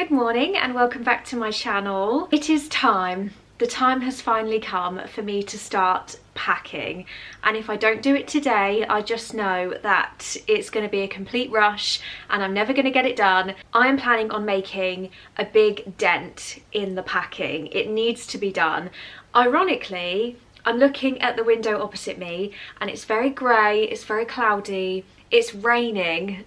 Good morning and welcome back to my channel. It is time. The time has finally come for me to start packing, and if I don't do it today, I just know that it's going to be a complete rush and I'm never going to get it done. I am planning on making a big dent in the packing. It needs to be done. Ironically, I'm looking at the window opposite me and it's very grey, it's very cloudy, it's raining.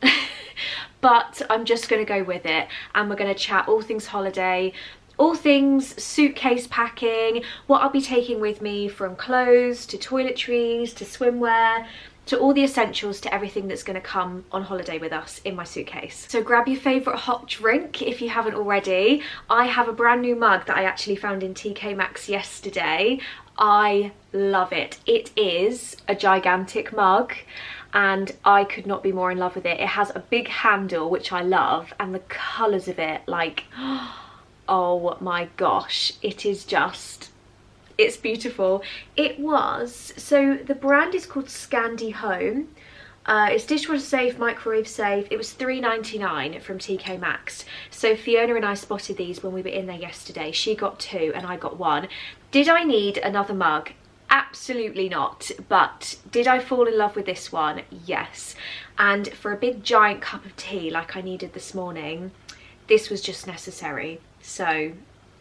But I'm just going to go with it and we're going to chat all things holiday, all things suitcase packing, what I'll be taking with me from clothes to toiletries to swimwear to all the essentials to everything that's going to come on holiday with us in my suitcase. So grab your favourite hot drink if you haven't already. I have a brand new mug that I actually found in TK Maxx yesterday. I love it. It is a gigantic mug and I could not be more in love with it. It has a big handle, which I love, and the colours of it, like, oh my gosh, it is just, it's beautiful. It was, so the brand is called Scandi Home. It's dishwasher safe, microwave safe. It was $3.99 from TK Maxx. So Fiona and I spotted these when we were in there yesterday. She got 2 and I got 1. Did I need another mug? Absolutely not. But did I fall in love with this one? Yes. And for a big giant cup of tea like I needed this morning, this was just necessary. So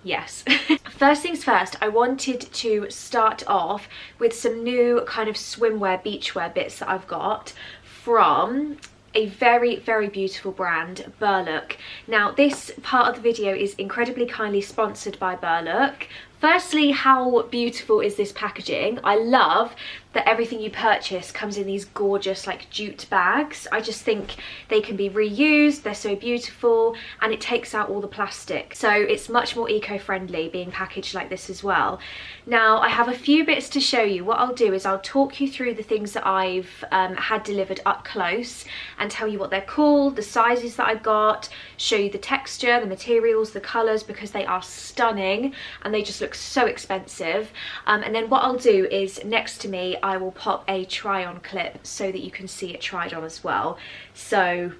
yes. First things first, I wanted to start off with some new kind of swimwear, beachwear bits that I've got from a very, very beautiful brand, Berlook. Now, this part of the video is incredibly kindly sponsored by Berlook. Firstly, how beautiful is this packaging? I love that everything you purchase comes in these gorgeous like jute bags. I just think they can be reused, they're so beautiful, and it takes out all the plastic. So it's much more eco-friendly being packaged like this as well. Now, I have a few bits to show you. What I'll do is I'll talk you through the things that I've had delivered up close and tell you what they're called, the sizes that I got, show you the texture, the materials, the colours, because they are stunning and they just look so expensive. And then what I'll do is next to me I will pop a try on clip so that you can see it tried on as well. So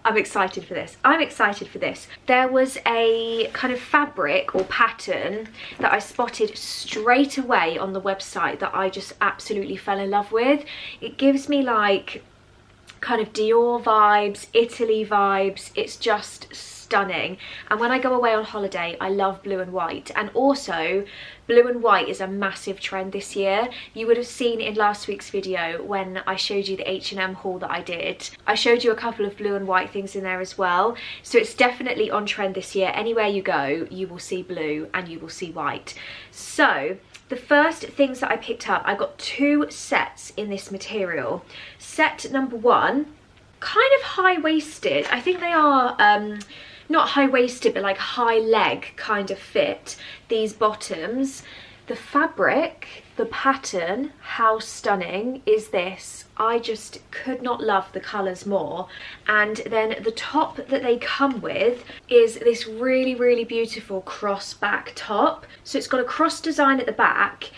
I'm excited for this. I'm excited for this. There was a kind of fabric or pattern that I spotted straight away on the website that I just absolutely fell in love with. It gives me like kind of Dior vibes, Italy vibes. It's just stunning. And when I go away on holiday, I love blue and white. And also, blue and white is a massive trend this year. You would have seen in last week's video when I showed you the H&M haul that I did. I showed you a couple of blue and white things in there as well. So it's definitely on trend this year. Anywhere you go, you will see blue and you will see white. So the first things that I picked up, I got 2 sets in this material. Set number 1, kind of high-waisted. I think they are not high-waisted, but like high leg kind of fit, these bottoms. The fabric, the pattern, how stunning is this? I just could not love the colours more. And then the top that they come with is this really, really beautiful cross back top. So it's got a cross design at the back,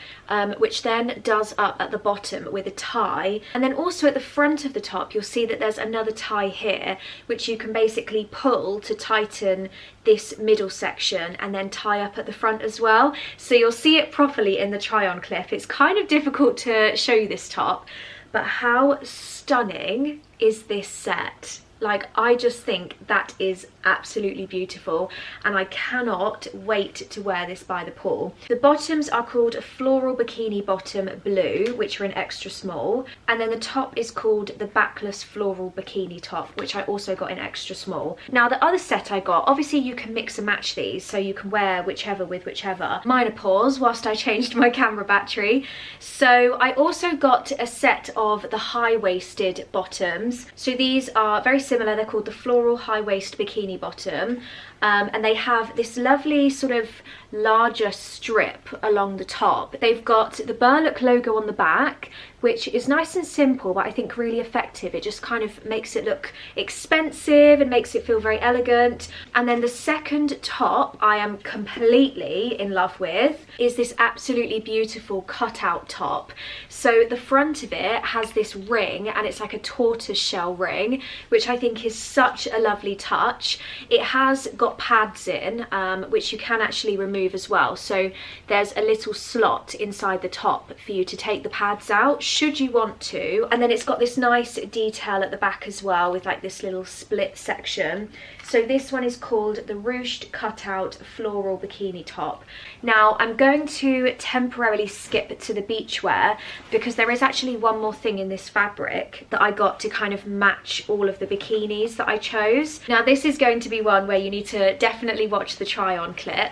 which then does up at the bottom with a tie. And then also at the front of the top, you'll see that there's another tie here, which you can basically pull to tighten this middle section and then tie up at the front as well. So you'll see it properly in the try on clip. It's kind of difficult to show you this top, but how stunning is this set? Like, I just think that is absolutely beautiful and I cannot wait to wear this by the pool. The bottoms are called Floral Bikini Bottom Blue, which are an extra small, and then the top is called the Backless Floral Bikini Top, which I also got in extra small. Now the other set I got, obviously you can mix and match these, so you can wear whichever with whichever. Minor pause whilst I changed my camera battery. So I also got a set of the high-waisted bottoms. So these are very similar. They're called the Floral High Waist Bikini Bottom, and they have this lovely sort of larger strip along the top. They've got the Berlook logo on the back, which is nice and simple, but I think really effective. It just kind of makes it look expensive and makes it feel very elegant. And then the second top I am completely in love with is this absolutely beautiful cutout top. So the front of it has this ring, and it's like a tortoise shell ring, which I think is such a lovely touch. It has got pads in, which you can actually remove as well. So there's a little slot inside the top for you to take the pads out should you want to. And then it's got this nice detail at the back as well, with like this little split section. So this one is called the Ruched Cutout Floral Bikini Top. Now I'm going to temporarily skip to the beachwear because there is actually one more thing in this fabric that I got to kind of match all of the bikinis that I chose. Now this is going to be one where you need to definitely watch the try on clip.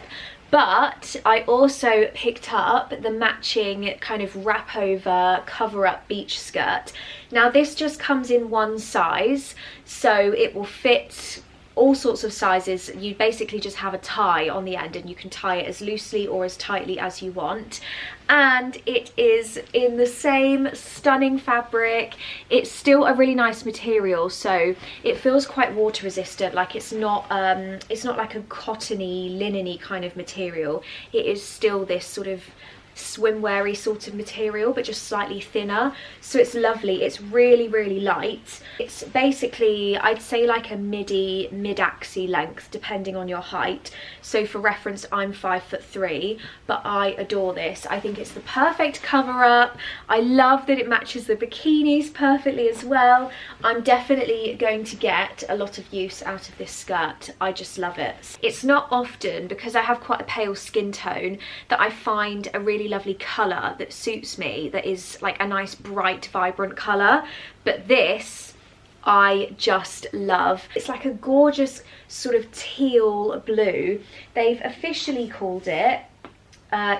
But I also picked up the matching kind of wrap over cover up beach skirt. Now this just comes in one size, so it will fit all sorts of sizes. You basically just have a tie on the end and you can tie it as loosely or as tightly as you want. And it is in the same stunning fabric. It's still a really nice material, so it feels quite water resistant. Like it's not like a cottony, linen-y kind of material. It is still this sort of swimwear-y sort of material, but just slightly thinner. So it's lovely. It's really, really light. It's basically, I'd say like a midi, mid-axi length, depending on your height. So for reference, I'm 5'3", but I adore this. I think it's the perfect cover up. I love that it matches the bikinis perfectly as well. I'm definitely going to get a lot of use out of this skirt. I just love it. It's not often, because I have quite a pale skin tone, that I find a really lovely colour that suits me, that is like a nice bright vibrant colour, but this I just love. It's like a gorgeous sort of teal blue. They've officially called it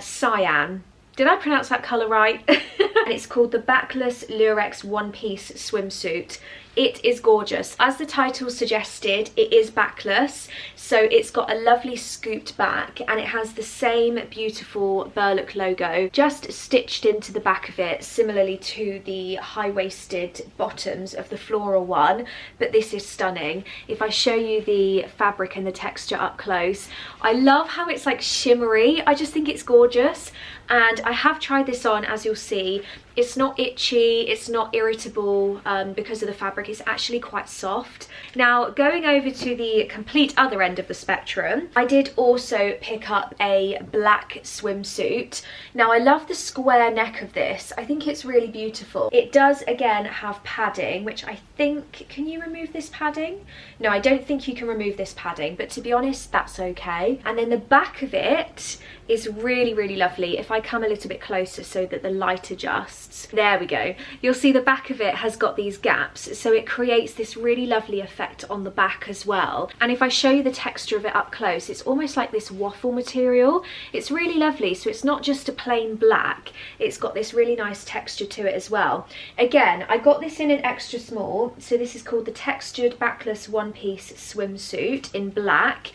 cyan. Did I pronounce that colour right? And it's called the Backless Lurex one-piece swimsuit. It is gorgeous. As the title suggested, it is backless, so it's got a lovely scooped back and it has the same beautiful Berlook logo just stitched into the back of it, similarly to the high-waisted bottoms of the floral one, but this is stunning. If I show you the fabric and the texture up close, I love how it's like shimmery. I just think it's gorgeous, and I have tried this on, as you'll see. It's not itchy, it's not irritable because of the fabric. It's actually quite soft. Now, going over to the complete other end of the spectrum, I did also pick up a black swimsuit. Now, I love the square neck of this. I think it's really beautiful. It does, again, have padding, which I think... Can you remove this padding? No, I don't think you can remove this padding, but to be honest, that's okay. And then the back of it is really, really lovely. If I come a little bit closer so that the light adjusts, there we go. You'll see the back of it has got these gaps, so it creates this really lovely effect on the back as well. And if I show you the texture of it up close, it's almost like this waffle material. It's really lovely. So it's not just a plain black, it's got this really nice texture to it as well. Again, I got this in an extra small, so this is called the Textured Backless One-Piece Swimsuit in black.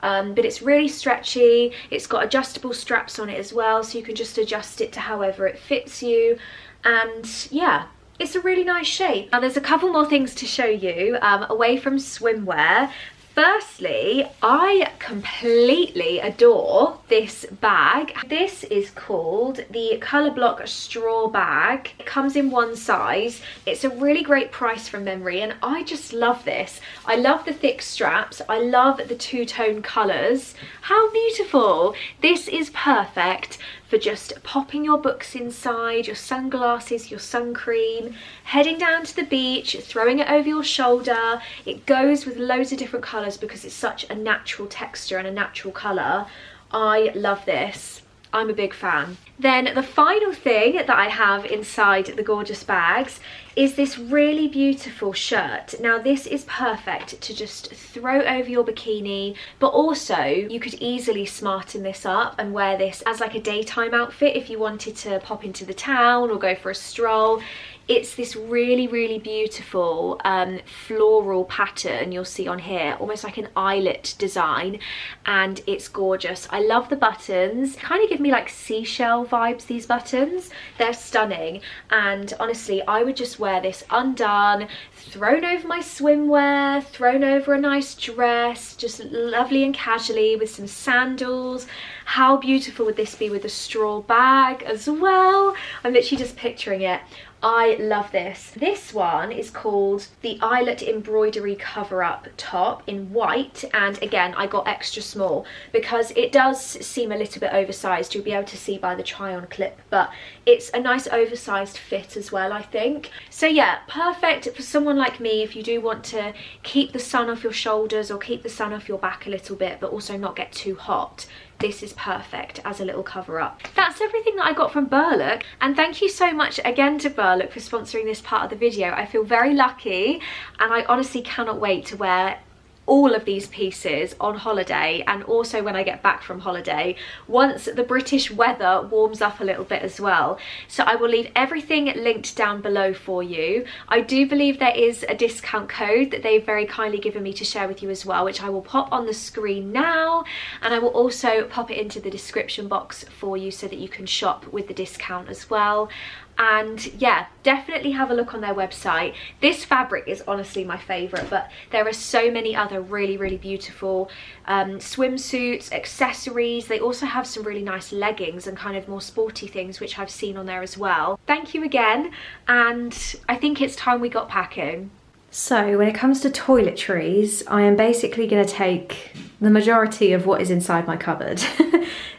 But it's really stretchy. It's got adjustable straps on it as well, so you can just adjust it to however it fits you. And yeah, it's a really nice shape. Now there's a couple more things to show you away from swimwear. Firstly, I completely adore this bag. This is called the Colour Block Straw Bag. It comes in one size. It's a really great price from memory, and I just love this. I love the thick straps. I love the two-tone colours. How beautiful! This is perfect for just popping your books inside, your sunglasses, your sun cream, heading down to the beach, throwing it over your shoulder. It goes with loads of different colours because it's such a natural texture and a natural colour. I love this. I'm a big fan. Then the final thing that I have inside the gorgeous bags is this really beautiful shirt. Now this is perfect to just throw over your bikini, but also you could easily smarten this up and wear this as like a daytime outfit if you wanted to pop into the town or go for a stroll. It's this really beautiful floral pattern you'll see on here, almost like an eyelet design, and it's gorgeous. I love the buttons, kind of give me like seashell vibes, these buttons. They're stunning, and honestly I would just wear this undone, thrown over my swimwear, thrown over a nice dress, just lovely and casually with some sandals. How beautiful would this be with a straw bag as well? I'm literally just picturing it. I love this. This one is called the Eyelet Embroidery Cover-Up Top in white, and again I got extra small because it does seem a little bit oversized. You'll be able to see by the try-on clip, but it's a nice oversized fit as well, I think. So yeah, perfect for someone like me if you do want to keep the sun off your shoulders or keep the sun off your back a little bit, but also not get too hot. This is perfect as a little cover up. That's everything that I got from Berlook, and thank you so much again to Berlook for sponsoring this part of the video. I feel very lucky, and I honestly cannot wait to wear all of these pieces on holiday, and also when I get back from holiday, once the British weather warms up a little bit as well. So I will leave everything linked down below for you. I do believe there is a discount code that they've very kindly given me to share with you as well, which I will pop on the screen now, and I will also pop it into the description box for you so that you can shop with the discount as well. And yeah, definitely have a look on their website. This fabric is honestly my favorite, but there are so many other really beautiful swimsuits, accessories. They also have some really nice leggings and kind of more sporty things, which I've seen on there as well. Thank you again, and I think it's time we got packing. So when it comes to toiletries, I am basically going to take the majority of what is inside my cupboard.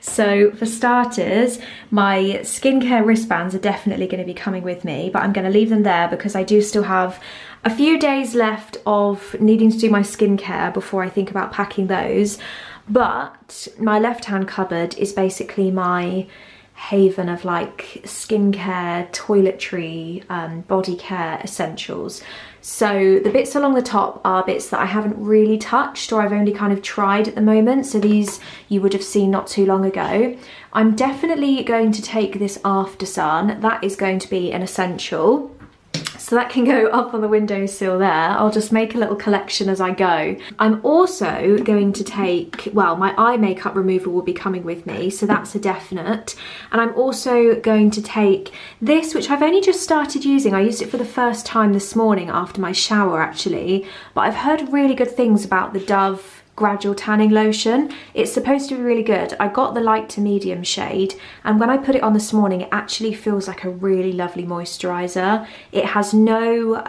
So for starters, my skincare wristbands are definitely going to be coming with me, but I'm going to leave them there because I do still have a few days left of needing to do my skincare before I think about packing those. But my left-hand cupboard is basically my haven of like skincare, toiletry, body care essentials. So the bits along the top are bits that I haven't really touched, or I've only kind of tried at the moment. So these you would have seen not too long ago. I'm definitely going to take this After Sun. That is going to be an essential. So that can go up on the windowsill there. I'll just make a little collection as I go. I'm also going to take, well, my eye makeup remover will be coming with me, so that's a definite. And I'm also going to take this, which I've only just started using. I used it for the first time this morning after my shower actually, but I've heard really good things about the Dove gradual tanning lotion. It's supposed to be really good. I got the light to medium shade, and when I put it on this morning, it actually feels like a really lovely moisturizer. It has no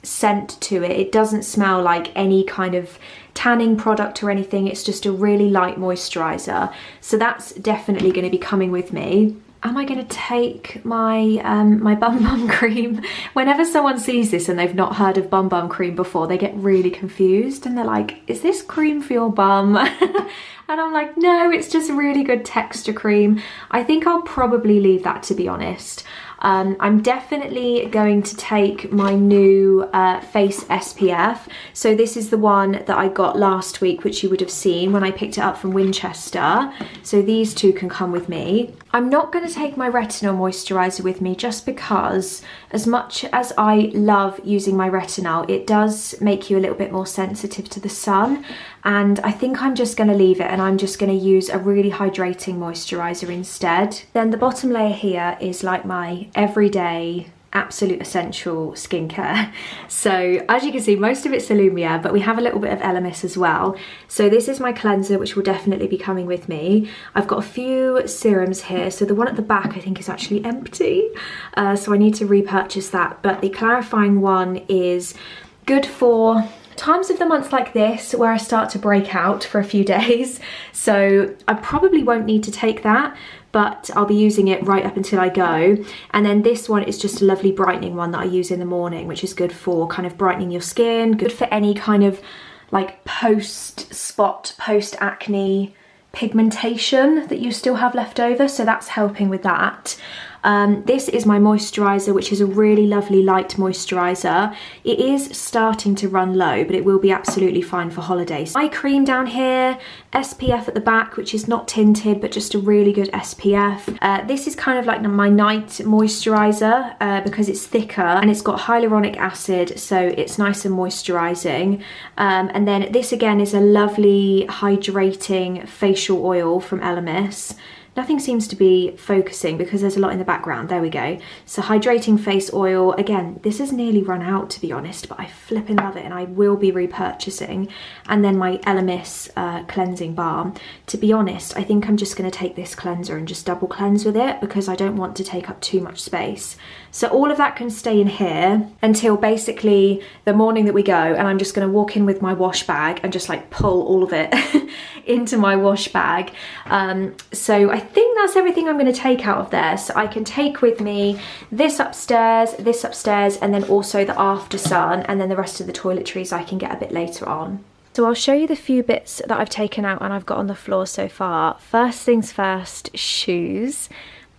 scent to it. It doesn't smell like any kind of tanning product or anything. It's just a really light moisturizer. So that's definitely going to be coming with me. Am I going to take my my Bum Bum cream? Whenever someone sees this and they've not heard of Bum Bum cream before, they get really confused and they're like, is this cream for your bum? And I'm like, no, it's just really good texture cream. I think I'll probably leave that, to be honest. I'm definitely going to take my new face SPF. So this is the one that I got last week, which you would have seen when I picked it up from Winchester. So these two can come with me. I'm not going to take my retinol moisturizer with me just because, as much as I love using my retinol, it does make you a little bit more sensitive to the sun. And I think I'm just going to leave it, and I'm just going to use a really hydrating moisturizer instead. Then the bottom layer here is like my everyday absolute essential skincare. So as you can see, most of it's Lumia, but we have a little bit of Elemis as well. So this is my cleanser, which will definitely be coming with me. I've got a few serums here. So the one at the back I think is actually empty, so I need to repurchase that. But the clarifying one is good for times of the month like this where I start to break out for a few days. So I probably won't need to take that, but I'll be using it right up until I go. And then this one is just a lovely brightening one that I use in the morning, which is good for kind of brightening your skin, good for any kind of like post-spot, post-acne pigmentation that you still have left over. So that's helping with that. This is my moisturiser, which is a really lovely light moisturiser. It is starting to run low, but it will be absolutely fine for holidays. Eye cream down here, SPF at the back, which is not tinted, but just a really good SPF. This is kind of like my night moisturiser because it's thicker and it's got hyaluronic acid, so it's nice and moisturising. And then this again is a lovely hydrating facial oil from Elemis. Nothing seems to be focusing because there's a lot in the background. There we go. So hydrating face oil. Again, this has nearly run out, to be honest, but I flipping love it and I will be repurchasing. And then my Elemis cleansing balm. To be honest, I think I'm just going to take this cleanser and just double cleanse with it because I don't want to take up too much space. So all of that can stay in here until basically the morning that we go, and I'm just going to walk in with my wash bag and just like pull all of it into my wash bag. So I think that's everything I'm going to take out of there. So I can take with me this upstairs, and then also the after sun, and then the rest of the toiletries I can get a bit later on. So I'll show you the few bits that I've taken out and I've got on the floor so far. First things first, shoes.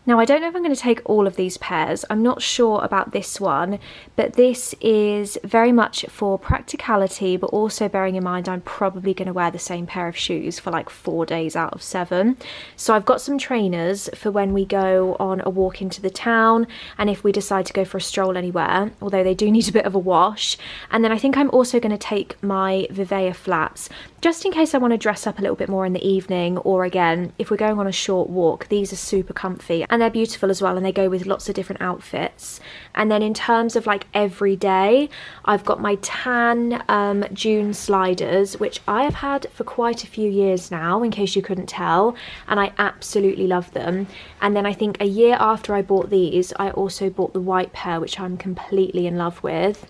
Now I don't know if I'm going to take all of these pairs. I'm not sure about this one, but this is very much for practicality, but also bearing in mind I'm probably going to wear the same pair of shoes for like 4 days out of 7. So I've got some trainers for when we go on a walk into the town and if we decide to go for a stroll anywhere, although they do need a bit of a wash. And then I think I'm also going to take my Vivea flats, just in case I want to dress up a little bit more in the evening, or again, if we're going on a short walk. These are super comfy and they're beautiful as well, and they go with lots of different outfits. And then in terms of like every day, I've got my tan June sliders, which I have had for quite a few years now, in case you couldn't tell, and I absolutely love them. And then I think a year after I bought these, I also bought the white pair, which I'm completely in love with.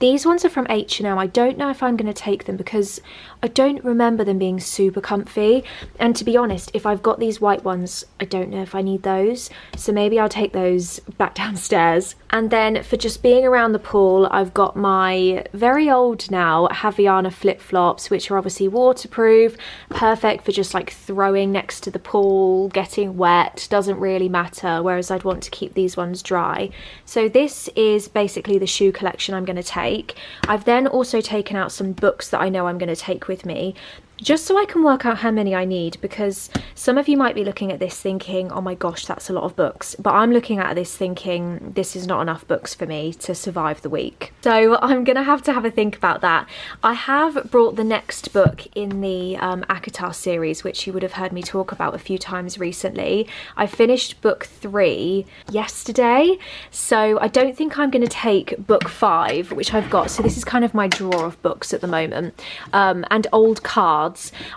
These ones are from H&M. I don't know if I'm going to take them because I don't remember them being super comfy, and to be honest, if I've got these white ones, I don't know if I need those, so maybe I'll take those back downstairs. And then for just being around the pool, I've got my very old now Havaiana flip-flops, which are obviously waterproof, perfect for just like throwing next to the pool, getting wet, doesn't really matter, whereas I'd want to keep these ones dry. So this is basically the shoe collection I'm going to take. I've then also taken out some books that I know I'm going to take with me, just so I can work out how many I need, because some of you might be looking at this thinking, oh my gosh, that's a lot of books, but I'm looking at this thinking this is not enough books for me to survive the week. So I'm gonna have a think about that. I have brought the next book in the ACOTAR series, which you would have heard me talk about a few times recently. I finished book 3 yesterday, so I don't think I'm gonna take book 5, which I've got. So this is kind of my drawer of books at the moment, and old cards.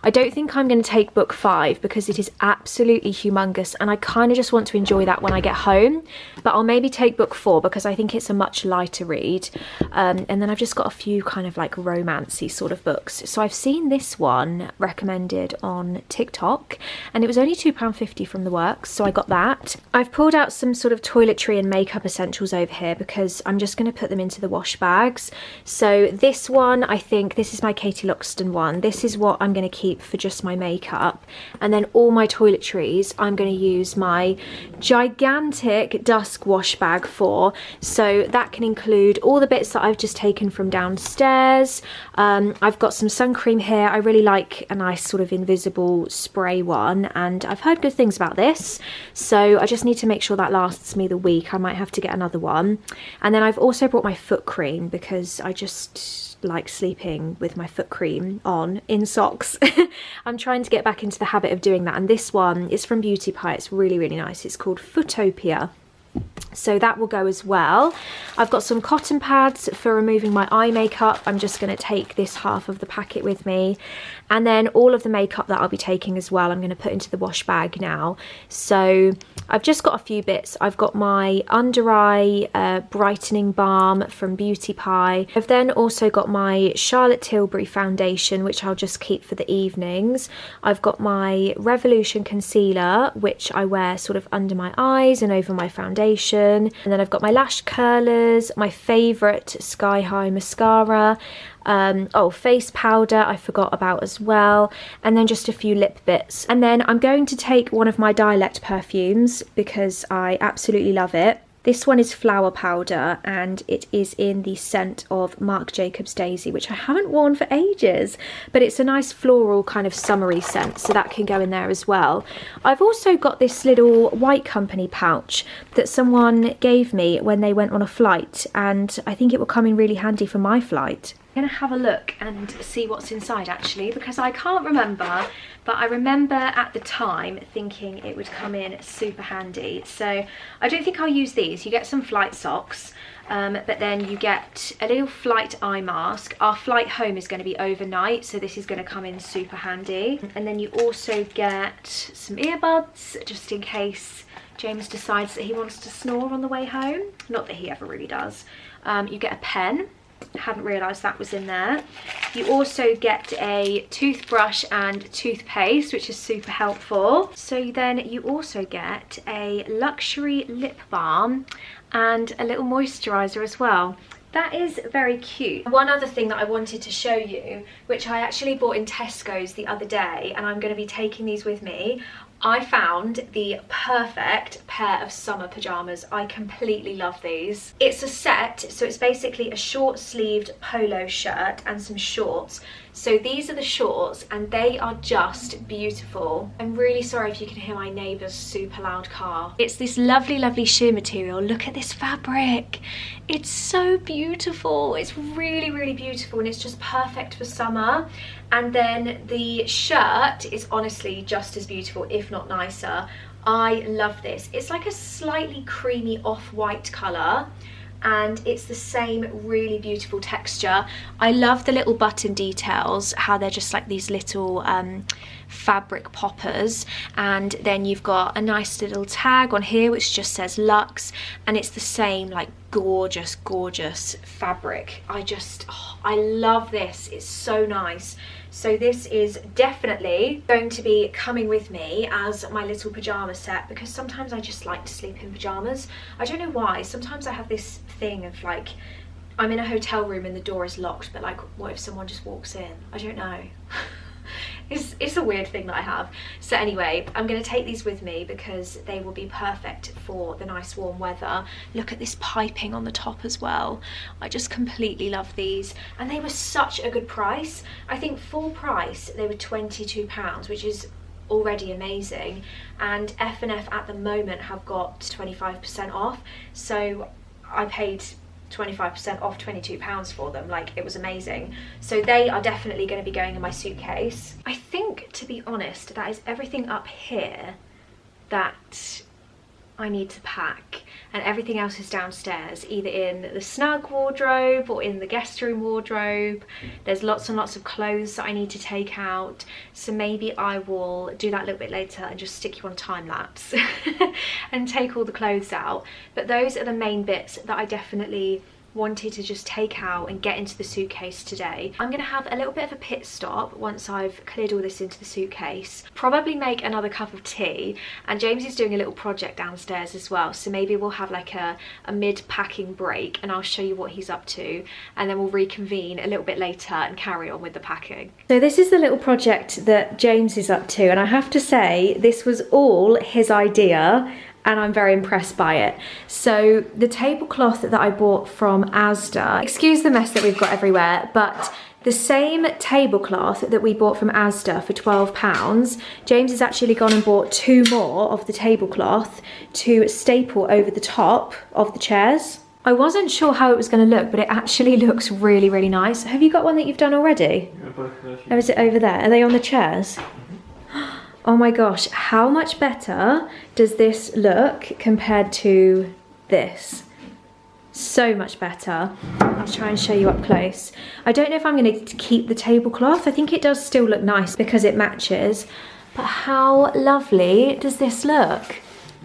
I don't think I'm going to take book 5 because it is absolutely humongous and I kind of just want to enjoy that when I get home, but I'll maybe take book 4 because I think it's a much lighter read. And then I've just got a few kind of like romancy sort of books. So I've seen this one recommended on TikTok and it was only £2.50 from the works, so I got that. I've pulled out some sort of toiletry and makeup essentials over here because I'm just going to put them into the wash bags. So this one, I think this is my Katie Loxton one. This is what I'm going to keep for just my makeup, and then all my toiletries I'm going to use my gigantic dusk wash bag for. So that can include all the bits that I've just taken from downstairs. I've got some sun cream here. I really like a nice sort of invisible spray one, and I've heard good things about this, so I just need to make sure that lasts me the week. I might have to get another one. And then I've also brought my foot cream because I just like sleeping with my foot cream on in socks. I'm trying to get back into the habit of doing that, and this one is from Beauty Pie. It's really, really nice. It's called Footopia. So that will go as well. I've got some cotton pads for removing my eye makeup. I'm just going to take this half of the packet with me, and then all of the makeup that I'll be taking as well I'm going to put into the wash bag now. So I've just got a few bits. I've got my under eye brightening balm from Beauty Pie. I've then also got my Charlotte Tilbury foundation, which I'll just keep for the evenings. I've got my Revolution concealer, which I wear sort of under my eyes and over my foundation. foundation, and then I've got my lash curlers, my favourite Sky High mascara, oh, face powder I forgot about as well, and then just a few lip bits. And then I'm going to take one of my Dialect perfumes because I absolutely love it. This one is Flower Powder, and it is in the scent of Marc Jacobs Daisy, which I haven't worn for ages, but it's a nice floral kind of summery scent, so that can go in there as well. I've also got this little White Company pouch that someone gave me when they went on a flight, and I think it will come in really handy for my flight. I'm gonna have a look and see what's inside actually, because I can't remember, but I remember at the time thinking it would come in super handy. So I don't think I'll use these. You get some flight socks, but then you get a little flight eye mask. Our flight home is going to be overnight, so this is going to come in super handy. And then you also get some earbuds, just in case James decides that he wants to snore on the way home. Not that he ever really does. You get a pen. Hadn't realised that was in there. You also get a toothbrush and toothpaste, which is super helpful. So then you also get a luxury lip balm and a little moisturiser as well. That is very cute. One other thing that I wanted to show you, which I actually bought in Tesco's the other day, and I'm going to be taking these with me. I found the perfect pair of summer pyjamas. I completely love these. It's a set, so it's basically a short sleeved polo shirt and some shorts. So these are the shorts and they are just beautiful. I'm really sorry if you can hear my neighbour's super loud car. It's this lovely, lovely sheer material. Look at this fabric. It's so beautiful. It's really, really beautiful, and it's just perfect for summer. And then the shirt is honestly just as beautiful, if not nicer. I love this. It's like a slightly creamy off-white colour, and it's the same really beautiful texture. I love the little button details, how they're just like these little fabric poppers, and then you've got a nice little tag on here which just says Luxe, and it's the same like gorgeous fabric. I love this. It's so nice. So this is definitely going to be coming with me as my little pyjama set, because sometimes I just like to sleep in pyjamas. I don't know why. Sometimes I have this thing of like, I'm in a hotel room and the door is locked, but like, what if someone just walks in? I don't know. It's a weird thing that I have. So anyway, I'm going to take these with me because they will be perfect for the nice warm weather. Look at this piping on the top as well. I just completely love these, and they were such a good price. I think full price they were £22, which is already amazing, and F&F at the moment have got 25% off, so I paid 25% off £22 for them. Like, it was amazing. So they are definitely going to be going in my suitcase. I think, to be honest, that is everything up here that I need to pack, and everything else is downstairs, either in the snug wardrobe or in the guest room wardrobe. There's lots and lots of clothes that I need to take out, so maybe I will do that a little bit later and just stick you on a time lapse and take all the clothes out. But those are the main bits that I definitely wanted to just take out and get into the suitcase today. I'm going to have a little bit of a pit stop once I've cleared all this into the suitcase, probably make another cup of tea, and James is doing a little project downstairs as well, so maybe we'll have like a mid-packing break and I'll show you what he's up to, and then we'll reconvene a little bit later and carry on with the packing. So this is the little project that James is up to, and I have to say this was all his idea, and I'm very impressed by it. So the tablecloth that I bought from Asda, excuse the mess that we've got everywhere, but the same tablecloth that we bought from Asda for £12, James has actually gone and bought 2 more of the tablecloth to staple over the top of the chairs. I wasn't sure how it was going to look, but it actually looks really, really nice. Have you got one that you've done already? Yeah, both. Oh, is it over there? Are they on the chairs? Oh my gosh, how much better does this look compared to this? So much better. I'll try and show you up close. I don't know if I'm going to keep the tablecloth. I think it does still look nice because it matches. But how lovely does this look?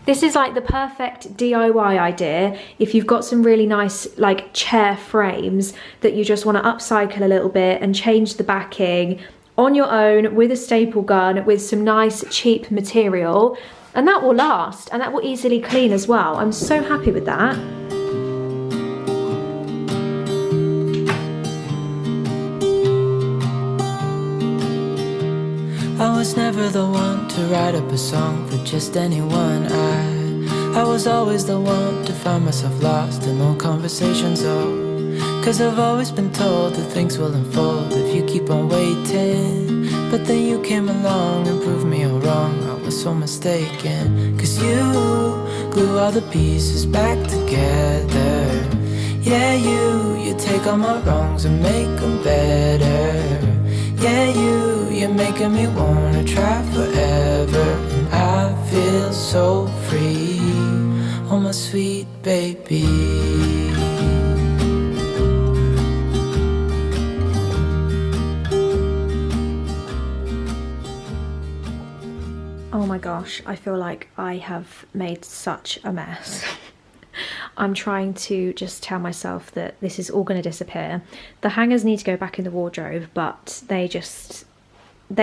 This is like the perfect DIY idea if you've got some really nice like chair frames that you just want to upcycle a little bit and change the backing on your own with a staple gun with some nice cheap material. And that will last, and that will easily clean as well. I'm so happy with that. I was never the one to write up a song for just anyone. I was always the one to find myself lost in long conversations. Cause I've always been told that things will unfold if you keep on waiting. But then you came along and proved me all wrong. I was so mistaken. Cause you glue all the pieces back together. Yeah, you take all my wrongs and make them better. Yeah, you're making me wanna try forever. And I feel so free, oh my sweet baby. Oh my gosh, I feel like I have made such a mess. I'm trying to just tell myself that this is all going to disappear. The hangers need to go back in the wardrobe, but they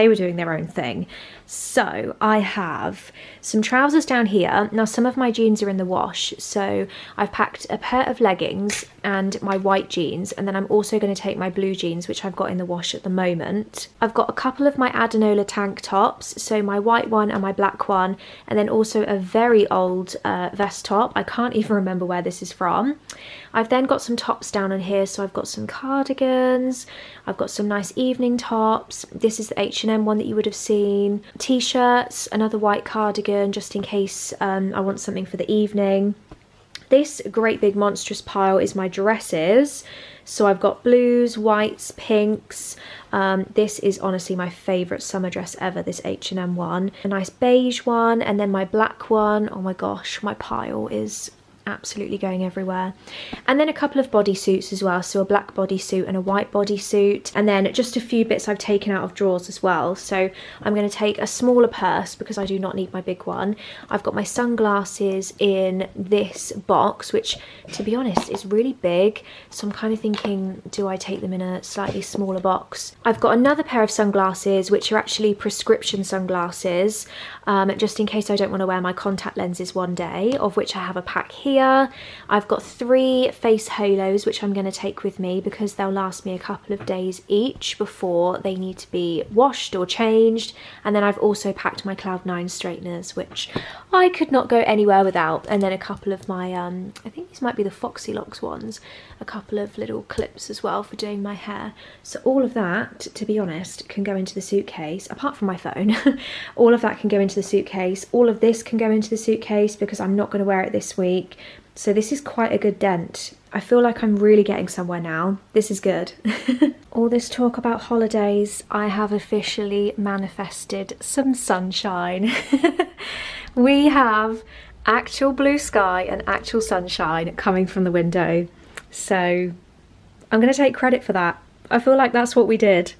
were doing their own thing. So I have some trousers down here. Now some of my jeans are in the wash, so I've packed a pair of leggings and my white jeans, and then I'm also going to take my blue jeans, which I've got in the wash at the moment. I've got a couple of my Adenola tank tops, so my white one and my black one, and then also a very old vest top. I can't even remember where this is from. I've then got some tops down on here, so I've got some cardigans, I've got some nice evening tops. This is the H&M one that you would have seen. T-shirts, another white cardigan just in case I want something for the evening. This great big monstrous pile is my dresses. So I've got blues, whites, pinks. This is honestly my favourite summer dress ever, this H&M one. A nice beige one, and then my black one. Oh my gosh, my pile is absolutely going everywhere. And then a couple of bodysuits as well, so a black bodysuit and a white bodysuit, and then just a few bits I've taken out of drawers as well. So I'm going to take a smaller purse because I do not need my big one. I've got my sunglasses in this box, which to be honest is really big, so I'm kind of thinking, do I take them in a slightly smaller box? I've got another pair of sunglasses which are actually prescription sunglasses, just in case I don't want to wear my contact lenses one day, of which I have a pack here. I've got 3 face halos which I'm going to take with me because they'll last me a couple of days each before they need to be washed or changed. And then I've also packed my Cloud9 straighteners, which I could not go anywhere without. And then a couple of my I think these might be the Foxy Locks ones, a couple of little clips as well for doing my hair. So all of that, to be honest, can go into the suitcase, apart from my phone. All of that can go into the suitcase. All of this can go into the suitcase because I'm not going to wear it this week. So this is quite a good dent. I feel like I'm really getting somewhere now. This is good. All this talk about holidays, I have officially manifested some sunshine. We have actual blue sky and actual sunshine coming from the window. So I'm going to take credit for that. I feel like that's what we did.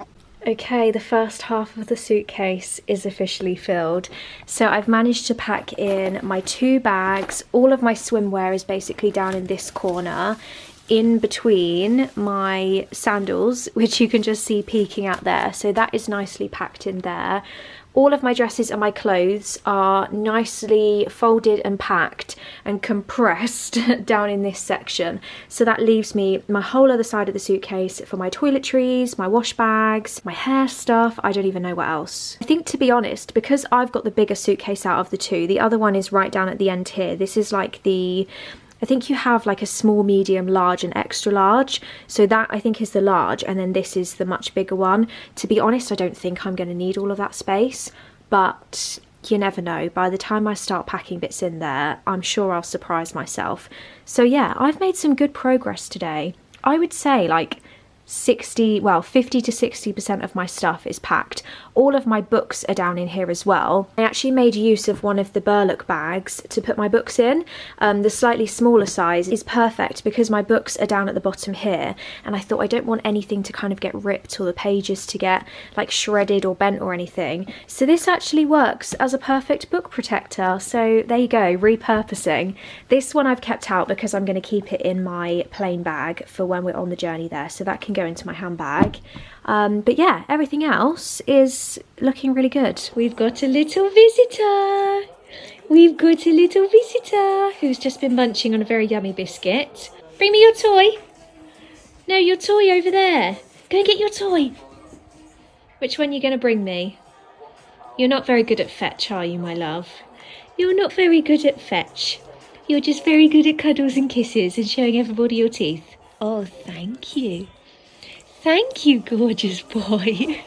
Okay, the first half of the suitcase is officially filled. So I've managed to pack in my 2 bags. All of my swimwear is basically down in this corner, in between my sandals, which you can just see peeking out there. So that is nicely packed in there. All of my dresses and my clothes are nicely folded and packed and compressed down in this section. So that leaves me my whole other side of the suitcase for my toiletries, my wash bags, my hair stuff. I don't even know what else. I think, to be honest, because I've got the bigger suitcase out of the 2, the other one is right down at the end here. This is like the... I think you have like a small, medium, large and extra large. So that I think is the large, and then this is the much bigger one. To be honest, I don't think I'm going to need all of that space, but you never know. By the time I start packing bits in there, I'm sure I'll surprise myself. So yeah, I've made some good progress today. I would say like 50 to 60% of my stuff is packed. All of my books are down in here as well. I actually made use of one of the Berlook bags to put my books in. The slightly smaller size is perfect because my books are down at the bottom here, and I thought I don't want anything to kind of get ripped or the pages to get like shredded or bent or anything. So this actually works as a perfect book protector. So there you go, repurposing. This one I've kept out because I'm going to keep it in my plain bag for when we're on the journey there, so that can go into my handbag. But yeah, everything else is looking really good. We've got a little visitor. We've got a little visitor who's just been munching on a very yummy biscuit. Bring me your toy. No, your toy over there. Go and get your toy. Which one are you going to bring me? You're not very good at fetch, are you, my love? You're not very good at fetch. You're just very good at cuddles and kisses and showing everybody your teeth. Oh, thank you. Thank you, gorgeous boy.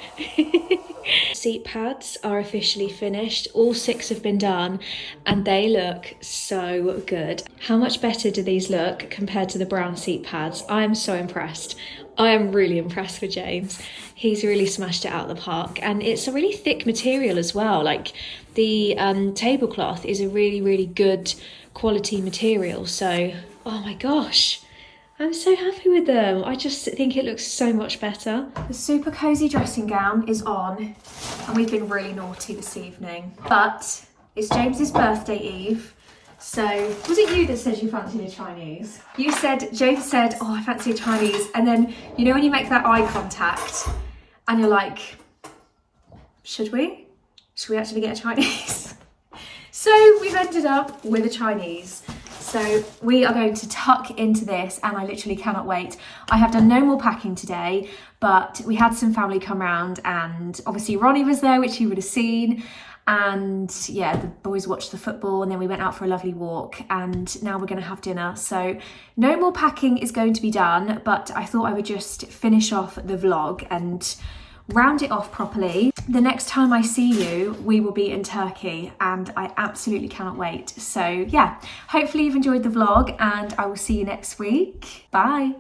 Seat pads are officially finished. All 6 have been done and they look so good. How much better do these look compared to the brown seat pads? I am so impressed. I am really impressed with James. He's really smashed it out of the park, and it's a really thick material as well. Like the tablecloth is a really good quality material. So, oh my gosh. I'm so happy with them. I just think it looks so much better. The super cozy dressing gown is on, and we've been really naughty this evening. But it's James's birthday eve, so was it you that said you fancied a Chinese? James said, oh, I fancy a Chinese, and then you know when you make that eye contact, and you're like, should we actually get a Chinese? So we've ended up with a Chinese. So we are going to tuck into this, and I literally cannot wait. I have done no more packing today, but we had some family come round, and obviously Ronnie was there, which you would have seen. And yeah, the boys watched the football, and then we went out for a lovely walk, and now we're going to have dinner. So no more packing is going to be done, but I thought I would just finish off the vlog and round it off properly. The next time I see you, we will be in Turkey, and I absolutely cannot wait. So yeah, hopefully you've enjoyed the vlog, and I will see you next week. Bye.